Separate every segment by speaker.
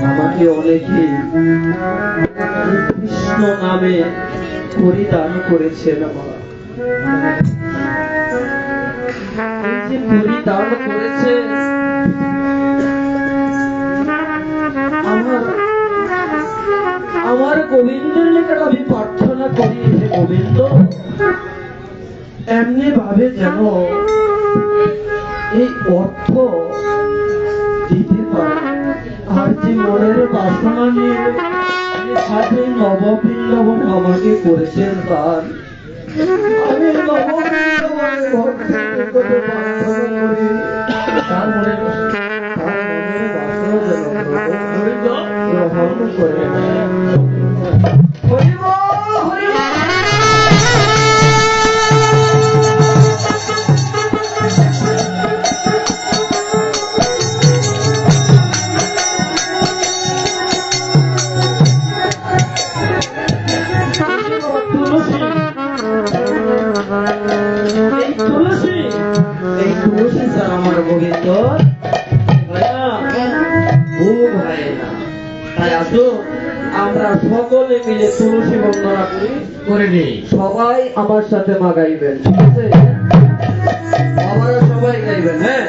Speaker 1: আমাকে অনেকে কৃষ্ণ নামে পরিধান করেছেন। পরিধান করেছে আমার গোবিন্দের নিকট আমি প্রার্থনা করি, হে গোবিন্দ এমনি ভাবে যেন এই অর্থ দিতে পারে। আর যে মনের বাসনা নিয়ে সাথে নববৃন্দাবন আমাকে করেছেন, তার আমি নববৃন্দাবনের ভক্তের করে প্রার্থনা করি তার মনের বাসনা যেন গ্রহণ করে। আমরা সকলে মিলে তুলসী বন্দনা করি, সবাই আমার সাথে মা গাইবেন, ঠিক আছে? আপনারা সবাই গাইবেন, হ্যাঁ?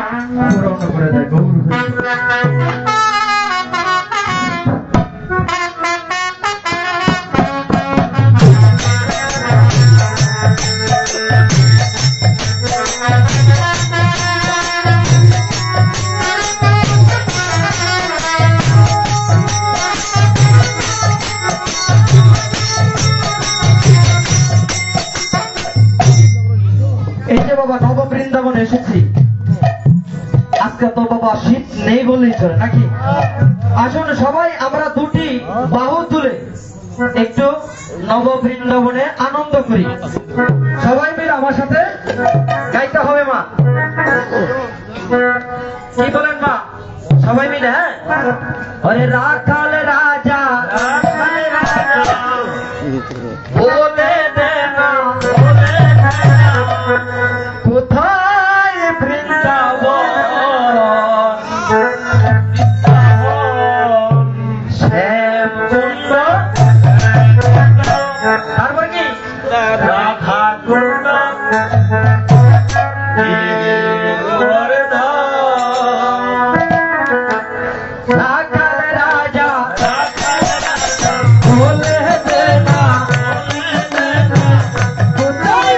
Speaker 1: পুরনো করে দেয় গৌর এই যে বাবা নব বৃন্দাবনে এসেছি আজকে তো বাবা শীত নেই বললেই চলে নাকি আসুন সবাই আমরা দুটি বাহু তুলে একটু নব বৃন্দাবনে আনন্দ করি সবাই মিলে আমার সাথে গাইতে হবে মা কি বলেন মা সবাই মিলে হ্যাঁ আরে রাখাল রাজা বলে দে না কোথায় বৃন্দাবন শ্যামকুণ্ড তারপর কি রাধা কুণ্ড রাখাল রাজা বলে দে না কোথায়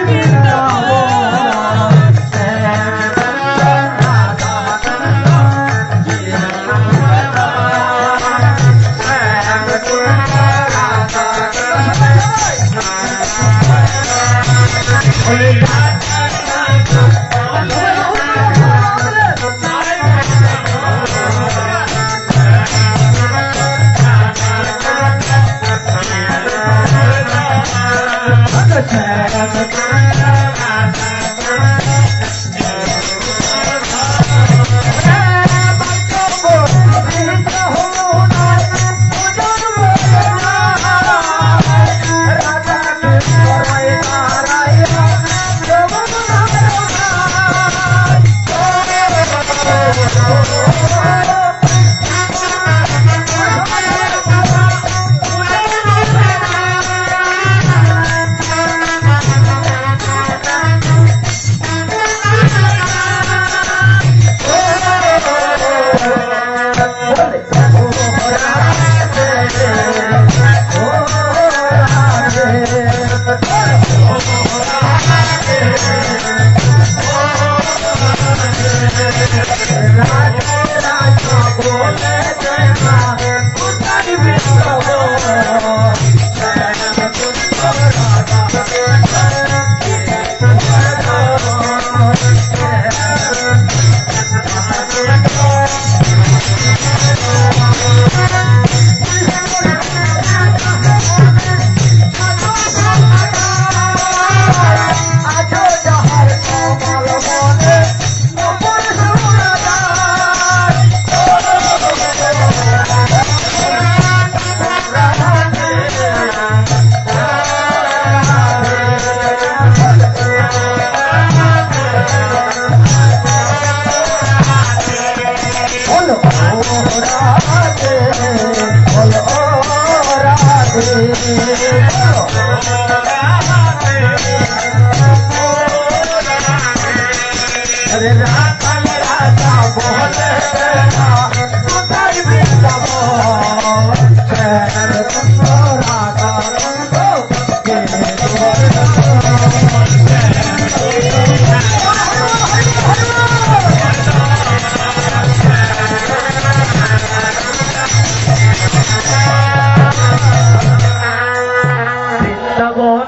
Speaker 1: বৃন্দাবন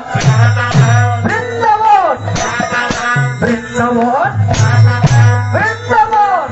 Speaker 1: বৃন্দাবন বৃন্দাবন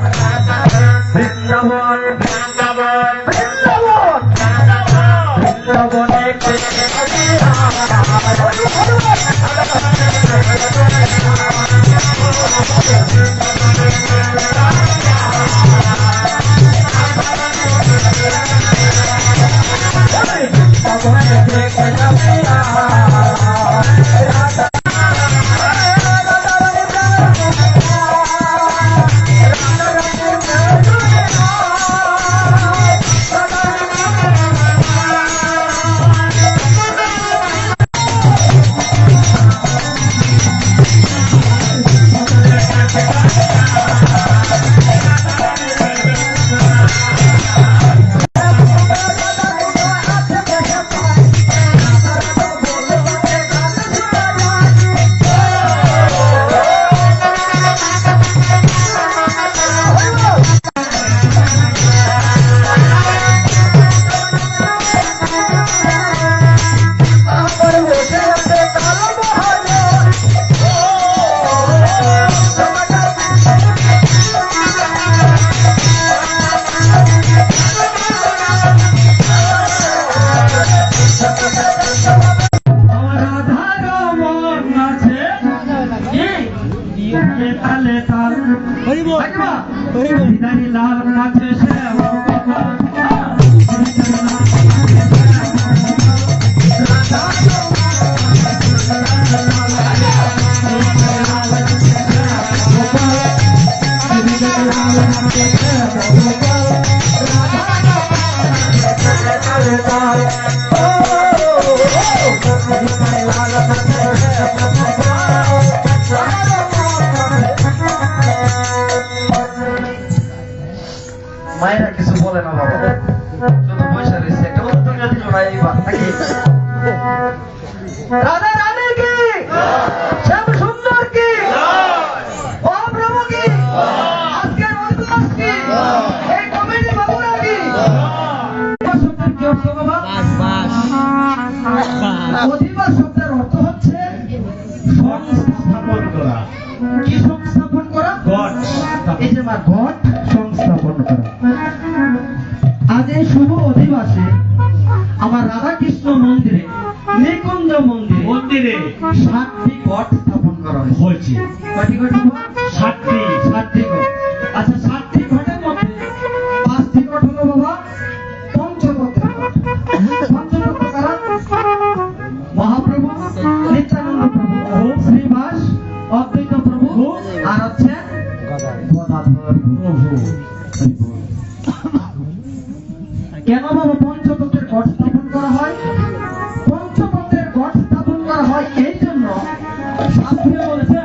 Speaker 1: থাকিবা বিধানী লাল নাচে শ্যাম মায়েরা কিছু বলে না বাবা, শুধু পয়সা রয়েছে একটা উত্তর দিল না এইবার নাকি রাধা রানী কি শ্যাম সুন্দর কি ও প্রভু কি আজকের অধিবাস কি এই কমিটি বাবুরা কি শব্দের কি অর্থ বাবা? অধিবাস শব্দের অর্থ হচ্ছে সংস্থাপন করা। কি সংস্থাপন করা? ঘট। এই যে মা ঘট সংস্থাপন করা। আজ এই শুভ অধিবাসে আমার রাধা কৃষ্ণ মন্দিরে নিকুঞ্জ মন্দিরে 7টি ঘট স্থাপন করা হয়েছে। কয়টি ঘট? 7টি ঘট। আচ্ছা 7টি ঘটের মধ্যে 5টি ঘট হলো বাবা পঞ্চতত্ত্বের ঘট। পঞ্চতত্ত্ব কারা? মহাপ্রভু, নিত্যানন্দ প্রভু, শ্রীবাস, অদ্বৈত প্রভু আর হচ্ছে গদাধর প্রভু। কেন বাবা পঞ্চতত্ত্বের ঘট স্থাপন করা হয়? পঞ্চতত্ত্বের ঘট স্থাপন করা হয় এই জন্য, শাস্ত্রে বলেছে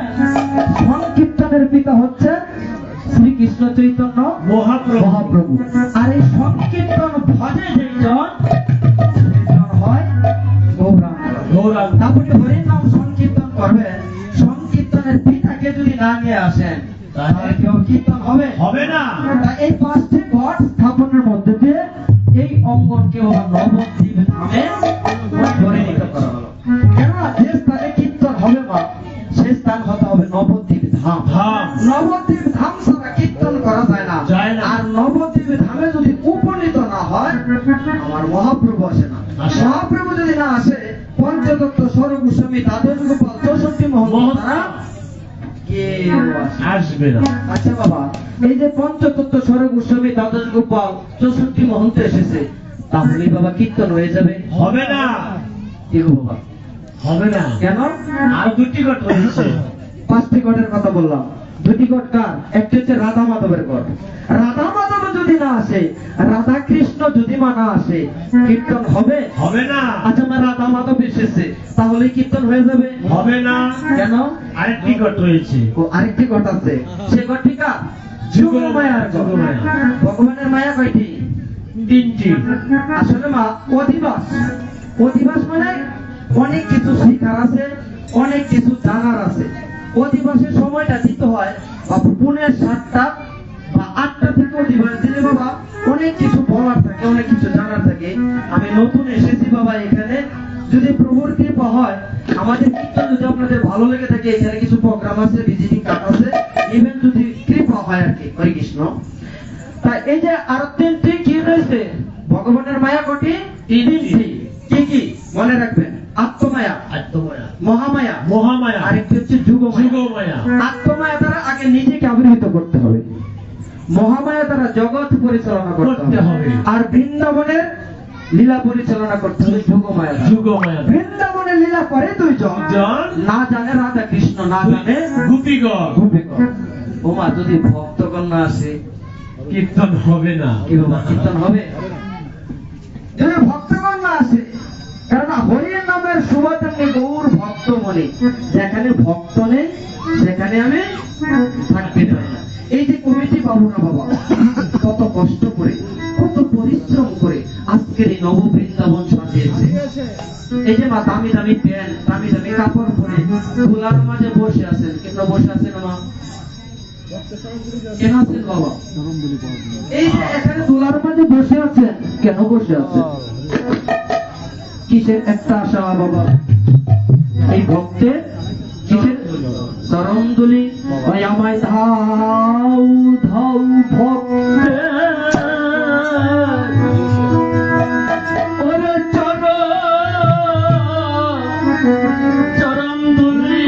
Speaker 1: সংকীর্তনের পিতা হচ্ছে শ্রীকৃষ্ণ চৈতন্য মহাপ্রভু। আর এই সংকীর্তন ভজে যেজন হয় গৌরাঙ্গ। তারপরে হরির নাম সংকীর্তন করবেন, সংকীর্তনের পিতাকে যদি না নিয়ে আসেন তাহলে কেউ কীর্তন হবে না। এই 5টি ঘট স্থাপনের মধ্যে দিয়ে এই অঙ্গনকে নবদ্বীপ ধামে পরিণত করা হলো। কেননা যে স্থানে কীর্তন হবে মা, সে স্থান হতে হবে নবদ্বীপ ধাম। নবদ্বীপ ধাম ছাড়া কীর্তন করা যায় না। আর নবদ্বীপ ধামে যদি উপনীত না হয় আমার মহাপ্রভু আসে না। মহাপ্রভু যদি না আসে পঞ্চতত্ত্ব স্বরূপ গোস্বামী দ্বাদশ গোপাল 64 মোহন তারা আসবে না। আচ্ছা বাবা, এই যে পঞ্চতত্ত্ব স্বরূপ গোস্বামী দ্বাদশ গোপাল 64 মহন্ত এসেছে, তাহলে বাবা কীর্তন হয়ে যাবে? হবে না। কি বাবা হবে না? কেন? আর 2টি ঘট রয়েছে। 5টি ঘটের কথা বললাম, 2টি ঘট কার? একটা হচ্ছে রাধা মাধবের ঘট। রাধা মাধব যদি না আসে, রাধা কৃষ্ণ যদি মা না আসে, কীর্তন হবে না। আচ্ছা মা রাধা মাধব এসেছে, তাহলে কীর্তন হয়ে যাবে? হবে না। কেন? আরেকটি ঘট রয়েছে। ও আরেকটি ঘট আছে, সে ঘটটি কার? যুগমায়ার ঘট। ভগবানের মায়া কয়টি? 3টি। আসলে মা অধিবাস মানে অনেক কিছু শিখার আছে, অনেক কিছু জানার আছে। অধিবাসের সময়টা দিতে হয় পুনে 7টা বা 8টা থেকে অধিবাস দিলে বাবা অনেক কিছু বলার থাকে, অনেক কিছু জানার থাকে। আমি নতুন এসেছি বাবা এখানে, যদি প্রভুর কৃপা হয় আমাদের কীর্তন যদি আপনাদের ভালো লেগে থাকে, এখানে কিছু প্রোগ্রাম আছে, ভিজিটিং কার্ড আছে, ইভেন যদি কৃপা হয় আর কি। হরে কৃষ্ণ। তাই এই যে আর 3টি কি রয়েছে ভগবানের মায়া কটি? 3টি। কি কি মনে রাখবেন? আত্মমায়া, মহামায়া, আরেকটি হচ্ছে যুগমায়া। আত্মমায়া দ্বারা আগে নিজেকে আবির্ভূত করতে হবে, মহামায়া দ্বারা জগৎ পরিচালনা করতে হবে, আর বৃন্দাবনের লীলা পরিচালনা করতে হবে যুগমায়া। বৃন্দাবনের লীলা করে 2 জন, না জানে রাধা কৃষ্ণ, না জানে গোপীগণ। ওমা যদি ভক্তগণ না আসে কীর্তন হবে না। কি বাবা কীর্তন হবে? যদি ভক্তগণ না আসে, কারণ হরির নামের সুবাতান্নি গৌর ভক্তমণি, যেখানে ভক্ত নেই সেখানে আমি থাকতে পারি না। এই যে কমিটি বাবুরা বাবা কত কষ্ট করে, কত পরিশ্রম করে আজকের এই নব বৃন্দাবন সাজিয়েছে। এই যে মা দামি দামি প্যান্ট, দামি দামি কাপড় পরে ধুলার মাঝে বসে আছেন। কেন বসে আছেন মা? কেন আছেন বাবা? এই যে এখানে ধুলার মাঝে বসে আছেন, কেন বসে আছেন? কিসের একটা আশা বাবা? এই ভক্তের কিসের চরণদুলি? আমায় ধাও ধাও ভক্তে ওরে চরণদুলি।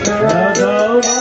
Speaker 2: Radha